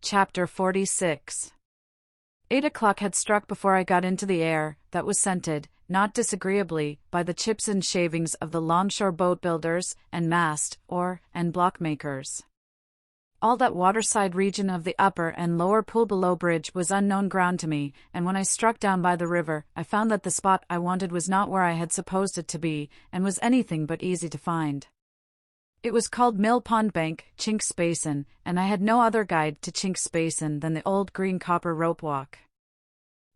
Chapter 46. 8 o'clock had struck before I got into the air, that was scented, not disagreeably, by the chips and shavings of the longshore boat builders, and mast, oar, and block makers. All that waterside region of the upper and lower pool below bridge was unknown ground to me, and when I struck down by the river, I found that the spot I wanted was not where I had supposed it to be, and was anything but easy to find. It was called Mill Pond Bank, Chink's Basin, and I had no other guide to Chink's Basin than the old green copper rope walk.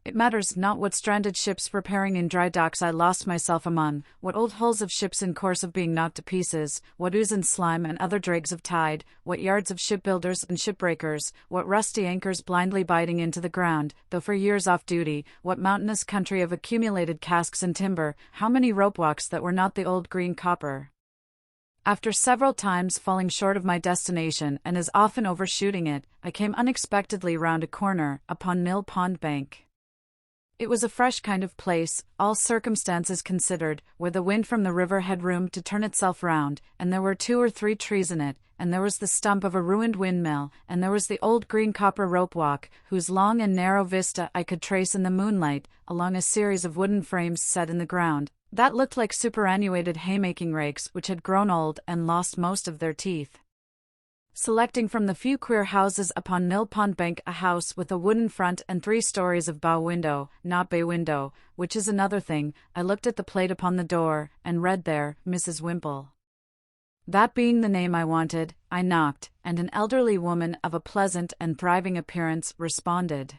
It matters not what stranded ships repairing in dry docks I lost myself among, what old hulls of ships in course of being knocked to pieces, what ooze and slime and other dregs of tide, what yards of shipbuilders and shipbreakers, what rusty anchors blindly biting into the ground, though for years off duty, what mountainous country of accumulated casks and timber, how many rope walks that were not the old green copper. After several times falling short of my destination and as often overshooting it, I came unexpectedly round a corner, upon Mill Pond Bank. It was a fresh kind of place, all circumstances considered, where the wind from the river had room to turn itself round, and there were 2 or 3 trees in it, and there was the stump of a ruined windmill, and there was the old green copper rope walk, whose long and narrow vista I could trace in the moonlight, along a series of wooden frames set in the ground, that looked like superannuated haymaking rakes which had grown old and lost most of their teeth. Selecting from the few queer houses upon Mill Pond Bank a house with a wooden front and 3 stories of bow window, not bay window, which is another thing, I looked at the plate upon the door, and read there, Mrs. Wimple. That being the name I wanted, I knocked, and an elderly woman of a pleasant and thriving appearance responded.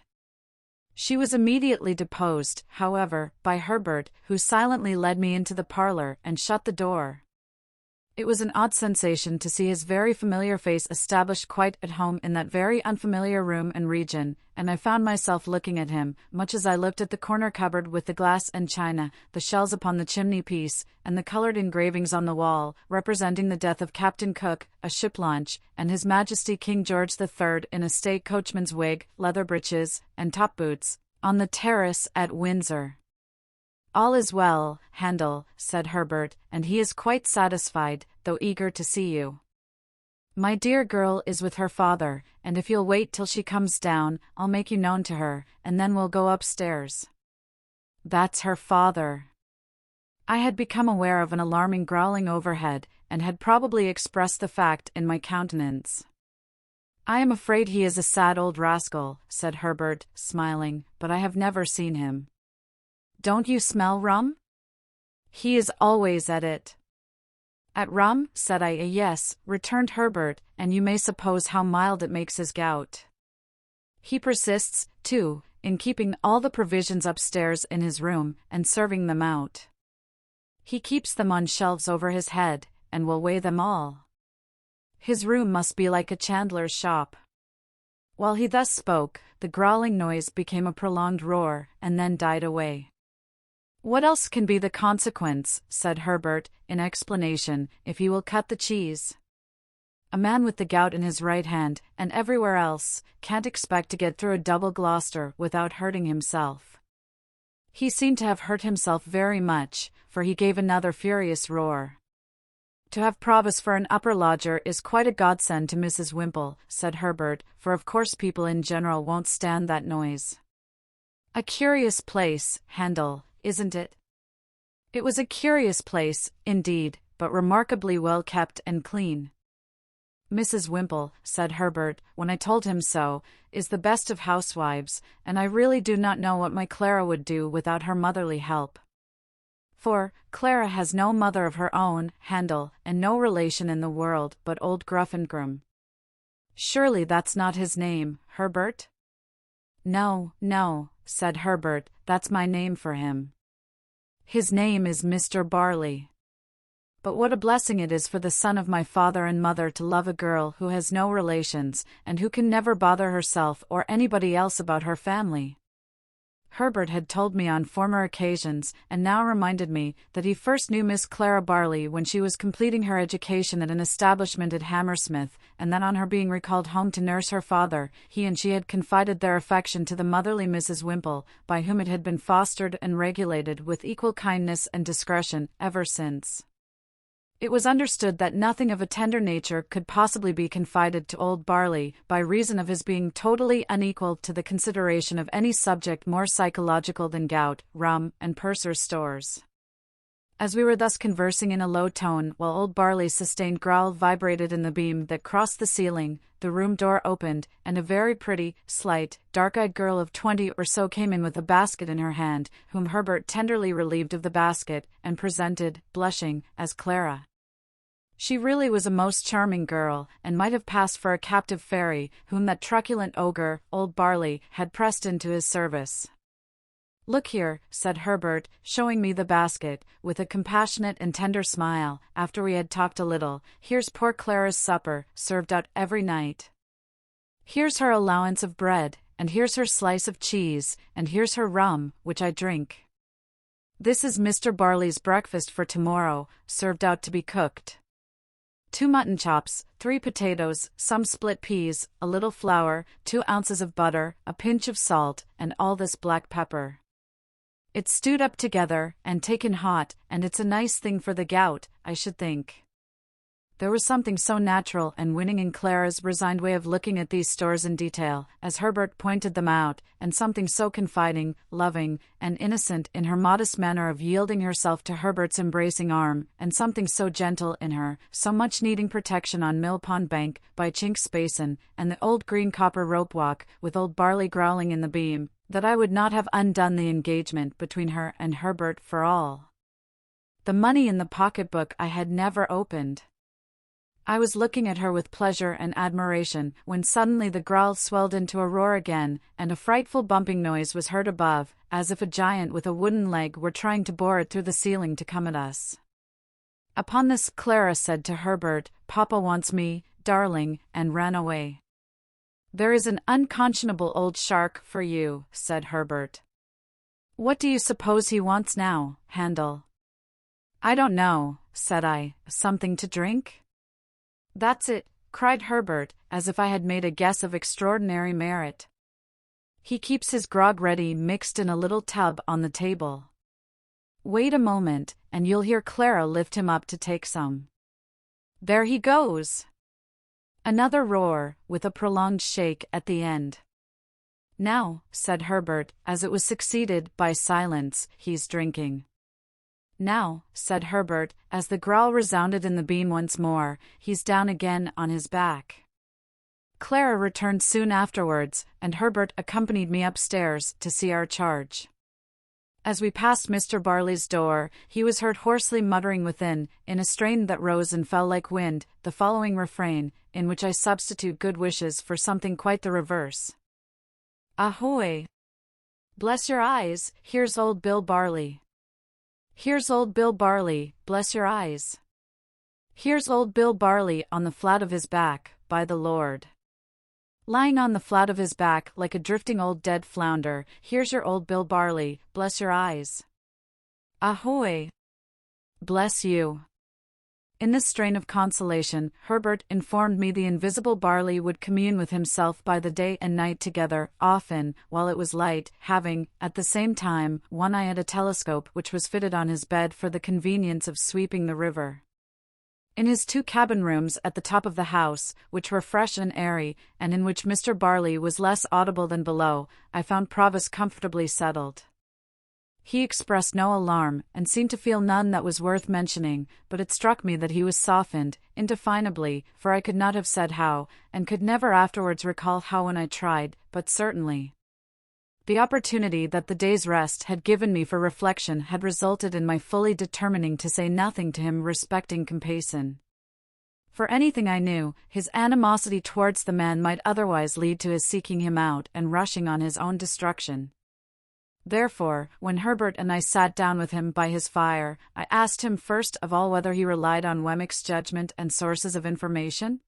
She was immediately deposed, however, by Herbert, who silently led me into the parlor and shut the door. It was an odd sensation to see his very familiar face established quite at home in that very unfamiliar room and region, and I found myself looking at him, much as I looked at the corner cupboard with the glass and china, the shells upon the chimney-piece, and the coloured engravings on the wall, representing the death of Captain Cook, a ship launch, and His Majesty King George III in a state coachman's wig, leather breeches, and top boots, on the terrace at Windsor. "All is well, Handel," said Herbert, "and he is quite satisfied, though eager to see you. My dear girl is with her father, and if you'll wait till she comes down, I'll make you known to her, and then we'll go upstairs." "That's her father." I had become aware of an alarming growling overhead, and had probably expressed the fact in my countenance. "I am afraid he is a sad old rascal," said Herbert, smiling, "but I have never seen him." "Don't you smell rum?" "He is always at it." "At rum?" said I. "Yes," returned Herbert, "and you may suppose how mild it makes his gout. He persists, too, in keeping all the provisions upstairs in his room, and serving them out. He keeps them on shelves over his head, and will weigh them all. His room must be like a chandler's shop." While he thus spoke, the growling noise became a prolonged roar, and then died away. "What else can be the consequence," said Herbert, in explanation, "if you will cut the cheese? A man with the gout in his right hand, and everywhere else, can't expect to get through a double Gloucester without hurting himself." He seemed to have hurt himself very much, for he gave another furious roar. "To have Provis for an upper lodger is quite a godsend to Mrs. Wimple," said Herbert, "for of course people in general won't stand that noise. A curious place, Handel, isn't it?" It was a curious place, indeed, but remarkably well kept and clean. "Mrs. Wimple," said Herbert, when I told him so, "is the best of housewives, and I really do not know what my Clara would do without her motherly help. For, Clara has no mother of her own, Handel, and no relation in the world but old Gruffingrum." "Surely that's not his name, Herbert?" No, said Herbert, "that's my name for him. His name is Mr. Barley. But what a blessing it is for the son of my father and mother to love a girl who has no relations, and who can never bother herself or anybody else about her family." Herbert had told me on former occasions, and now reminded me, that he first knew Miss Clara Barley when she was completing her education at an establishment at Hammersmith, and that on her being recalled home to nurse her father, he and she had confided their affection to the motherly Mrs. Wimple, by whom it had been fostered and regulated with equal kindness and discretion ever since. It was understood that nothing of a tender nature could possibly be confided to Old Barley, by reason of his being totally unequal to the consideration of any subject more psychological than gout, rum, and purser's stores. As we were thus conversing in a low tone, while Old Barley's sustained growl vibrated in the beam that crossed the ceiling, the room door opened, and a very pretty, slight, dark-eyed girl of 20 or so came in with a basket in her hand, whom Herbert tenderly relieved of the basket, and presented, blushing, as Clara. She really was a most charming girl, and might have passed for a captive fairy, whom that truculent ogre, Old Barley, had pressed into his service. "Look here," said Herbert, showing me the basket, with a compassionate and tender smile, after we had talked a little. "Here's poor Clara's supper, served out every night. Here's her allowance of bread, and here's her slice of cheese, and here's her rum, which I drink. This is Mr. Barley's breakfast for tomorrow, served out to be cooked. 2 mutton chops, 3 potatoes, some split peas, a little flour, 2 ounces of butter, a pinch of salt, and all this black pepper. It's stewed up together, and taken hot, and it's a nice thing for the gout, I should think." There was something so natural and winning in Clara's resigned way of looking at these stores in detail, as Herbert pointed them out, and something so confiding, loving, and innocent in her modest manner of yielding herself to Herbert's embracing arm, and something so gentle in her, so much needing protection on Mill Pond Bank, by Chink's Basin, and the old green copper rope walk, with Old Barley growling in the beam, that I would not have undone the engagement between her and Herbert for all. The money in the pocket-book I had never opened. I was looking at her with pleasure and admiration, when suddenly the growl swelled into a roar again, and a frightful bumping noise was heard above, as if a giant with a wooden leg were trying to bore it through the ceiling to come at us. Upon this, Clara said to Herbert, "Papa wants me, darling," and ran away. "There is an unconscionable old shark for you," said Herbert. "What do you suppose he wants now, Handel?" "I don't know," said I. "Something to drink?" "That's it," cried Herbert, as if I had made a guess of extraordinary merit. "He keeps his grog ready mixed in a little tub on the table. Wait a moment, and you'll hear Clara lift him up to take some. There he goes!" Another roar, with a prolonged shake at the end. "Now," said Herbert, as it was succeeded by silence, "he's drinking." "Now," said Herbert, as the growl resounded in the beam once more, "he's down again on his back." Clara returned soon afterwards, and Herbert accompanied me upstairs to see our charge. As we passed Mr. Barley's door, he was heard hoarsely muttering within, in a strain that rose and fell like wind, the following refrain, in which I substitute good wishes for something quite the reverse. "Ahoy! Bless your eyes, here's old Bill Barley. Here's old Bill Barley, bless your eyes. Here's old Bill Barley on the flat of his back, by the Lord. Lying on the flat of his back like a drifting old dead flounder, here's your old Bill Barley, bless your eyes. Ahoy! Bless you." In this strain of consolation, Herbert informed me the invisible Barley would commune with himself by the day and night together, often, while it was light, having, at the same time, one eye at a telescope which was fitted on his bed for the convenience of sweeping the river. In his 2 cabin rooms at the top of the house, which were fresh and airy, and in which Mr. Barley was less audible than below, I found Provis comfortably settled. He expressed no alarm, and seemed to feel none that was worth mentioning, but it struck me that he was softened, indefinably, for I could not have said how, and could never afterwards recall how when I tried, but certainly. The opportunity that the day's rest had given me for reflection had resulted in my fully determining to say nothing to him respecting Compeyson. For anything I knew, his animosity towards the man might otherwise lead to his seeking him out and rushing on his own destruction. Therefore, when Herbert and I sat down with him by his fire, I asked him first of all whether he relied on Wemmick's judgment and sources of information.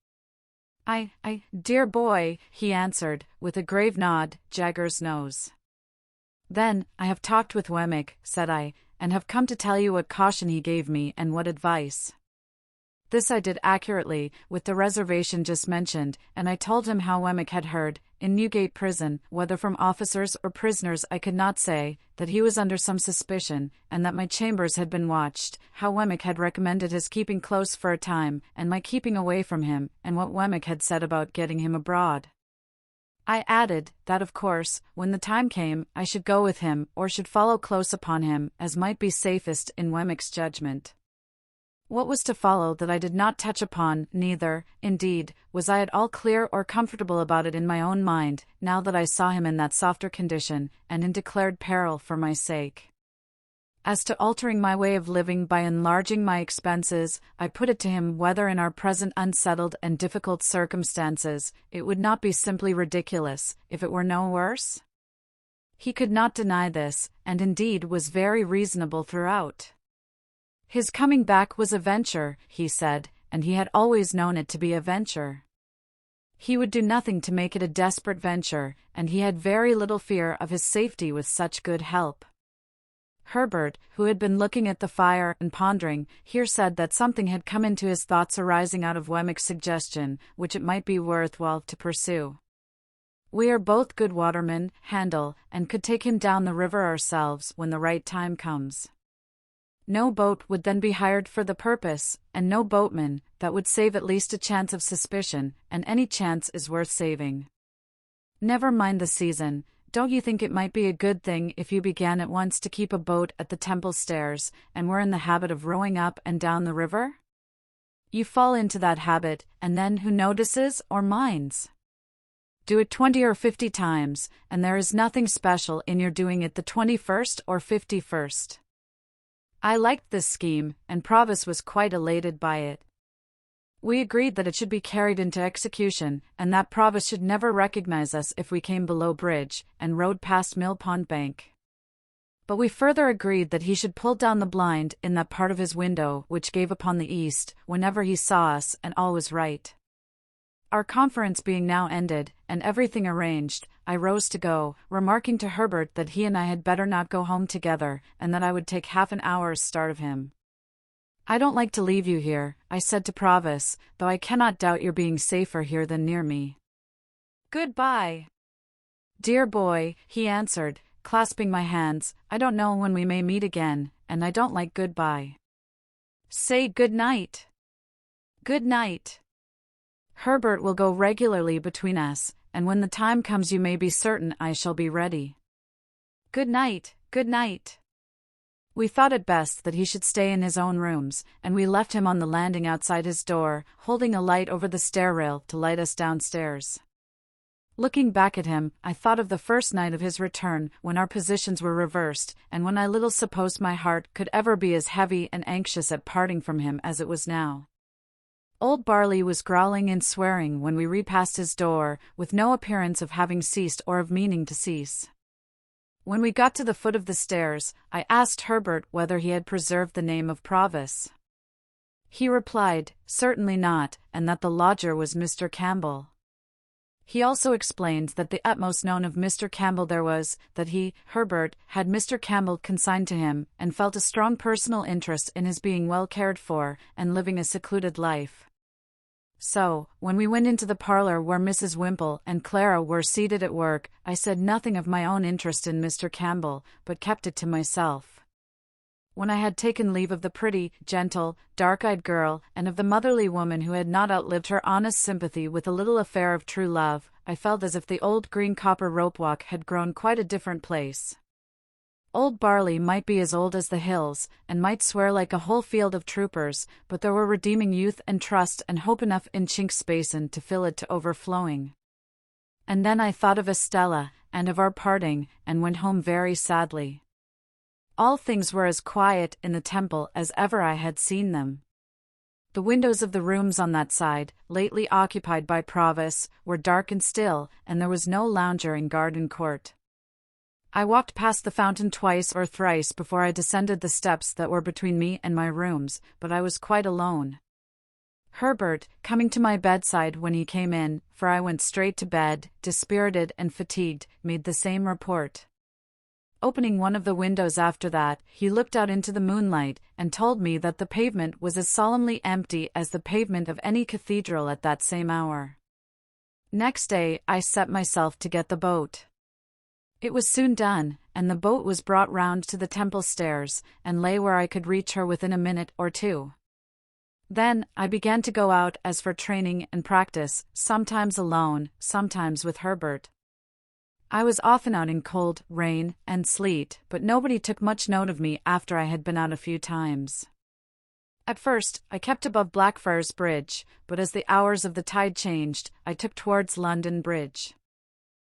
Dear boy," he answered, with a grave nod, Jagger's nose. "Then, I have talked with Wemmick," said I, "and have come to tell you what caution he gave me and what advice." This I did accurately, with the reservation just mentioned, and I told him how Wemmick had heard, in Newgate Prison, whether from officers or prisoners I could not say, that he was under some suspicion, and that my chambers had been watched, how Wemmick had recommended his keeping close for a time, and my keeping away from him, and what Wemmick had said about getting him abroad. I added, that of course, when the time came, I should go with him, or should follow close upon him, as might be safest in Wemmick's judgment. What was to follow that I did not touch upon, neither, indeed, was I at all clear or comfortable about it in my own mind, now that I saw him in that softer condition, and in declared peril for my sake. As to altering my way of living by enlarging my expenses, I put it to him whether in our present unsettled and difficult circumstances, it would not be simply ridiculous, if it were no worse? He could not deny this, and indeed was very reasonable throughout. His coming back was a venture, he said, and he had always known it to be a venture. He would do nothing to make it a desperate venture, and he had very little fear of his safety with such good help. Herbert, who had been looking at the fire and pondering, here said that something had come into his thoughts arising out of Wemmick's suggestion, which it might be worth while to pursue. We are both good watermen, Handel, and could take him down the river ourselves when the right time comes. No boat would then be hired for the purpose, and no boatman, that would save at least a chance of suspicion, and any chance is worth saving. Never mind the season. Don't you think it might be a good thing if you began at once to keep a boat at the Temple Stairs, and were in the habit of rowing up and down the river? You fall into that habit, and then who notices or minds? Do it 20 or 50 times, and there is nothing special in your doing it the 21st or 51st. I liked this scheme, and Provis was quite elated by it. We agreed that it should be carried into execution, and that Provis should never recognize us if we came below bridge, and rode past Mill Pond Bank. But we further agreed that he should pull down the blind in that part of his window which gave upon the east, whenever he saw us, and all was right. Our conference being now ended, and everything arranged, I rose to go, remarking to Herbert that he and I had better not go home together, and that I would take half an hour's start of him. I don't like to leave you here, I said to Provis, though I cannot doubt your being safer here than near me. Goodbye. Dear boy, he answered, clasping my hands, I don't know when we may meet again, and I don't like goodbye. Say good night. Good night. Herbert will go regularly between us, and when the time comes you may be certain I shall be ready. Good night, good night. We thought it best that he should stay in his own rooms, and we left him on the landing outside his door, holding a light over the stair rail to light us downstairs. Looking back at him, I thought of the first night of his return, when our positions were reversed, and when I little supposed my heart could ever be as heavy and anxious at parting from him as it was now. Old Barley was growling and swearing when we repassed his door, with no appearance of having ceased or of meaning to cease. When we got to the foot of the stairs, I asked Herbert whether he had preserved the name of Provis. He replied, certainly not, and that the lodger was Mr. Campbell. He also explained that the utmost known of Mr. Campbell there was, that he, Herbert, had Mr. Campbell consigned to him, and felt a strong personal interest in his being well cared for, and living a secluded life. So, when we went into the parlor where Mrs. Wimple and Clara were seated at work, I said nothing of my own interest in Mr. Campbell, but kept it to myself. When I had taken leave of the pretty, gentle, dark-eyed girl, and of the motherly woman who had not outlived her honest sympathy with a little affair of true love, I felt as if the old green copper rope walk had grown quite a different place. Old Barley might be as old as the hills, and might swear like a whole field of troopers, but there were redeeming youth and trust and hope enough in Chink's basin to fill it to overflowing. And then I thought of Estella, and of our parting, and went home very sadly. All things were as quiet in the Temple as ever I had seen them. The windows of the rooms on that side, lately occupied by Provis, were dark and still, and there was no lounger in Garden Court. I walked past the fountain twice or thrice before I descended the steps that were between me and my rooms, but I was quite alone. Herbert, coming to my bedside when he came in, for I went straight to bed, dispirited and fatigued, made the same report. opening one of the windows after that, he looked out into the moonlight and told me that the pavement was as solemnly empty as the pavement of any cathedral at that same hour. Next day, I set myself to get the boat. It was soon done, and the boat was brought round to the temple stairs, and lay where I could reach her within a minute or two. Then, I began to go out as for training and practice, sometimes alone, sometimes with Herbert. I was often out in cold, rain, and sleet, but nobody took much note of me after I had been out a few times. At first, I kept above Blackfriars Bridge, but as the hours of the tide changed, I took towards London Bridge.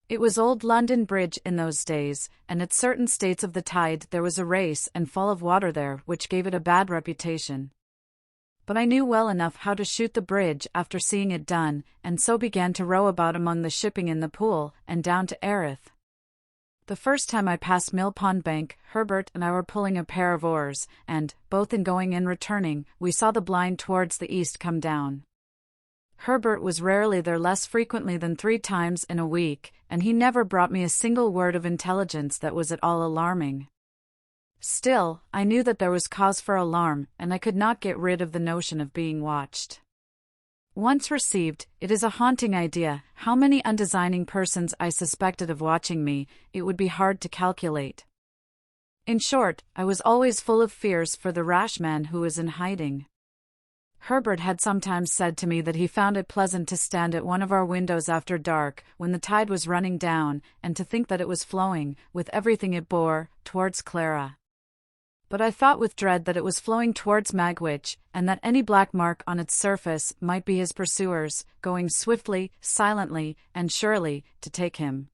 It was old London Bridge in those days, and at certain states of the tide there was a race and fall of water there which gave it a bad reputation. But I knew well enough how to shoot the bridge after seeing it done, and so began to row about among the shipping in the Pool, and down to Erith. The first time I passed Mill Pond Bank, Herbert and I were pulling a pair of oars, and, both in going and returning, we saw the blind towards the east come down. Herbert was rarely there less frequently than 3 times in a week, and he never brought me a single word of intelligence that was at all alarming. Still, I knew that there was cause for alarm, and I could not get rid of the notion of being watched. Once received, it is a haunting idea. How many undesigning persons I suspected of watching me, it would be hard to calculate. In short, I was always full of fears for the rash man who was in hiding. Herbert had sometimes said to me that he found it pleasant to stand at one of our windows after dark, when the tide was running down, and to think that it was flowing, with everything it bore, towards Clara. But I thought with dread that it was flowing towards Magwitch, and that any black mark on its surface might be his pursuers, going swiftly, silently, and surely, to take him.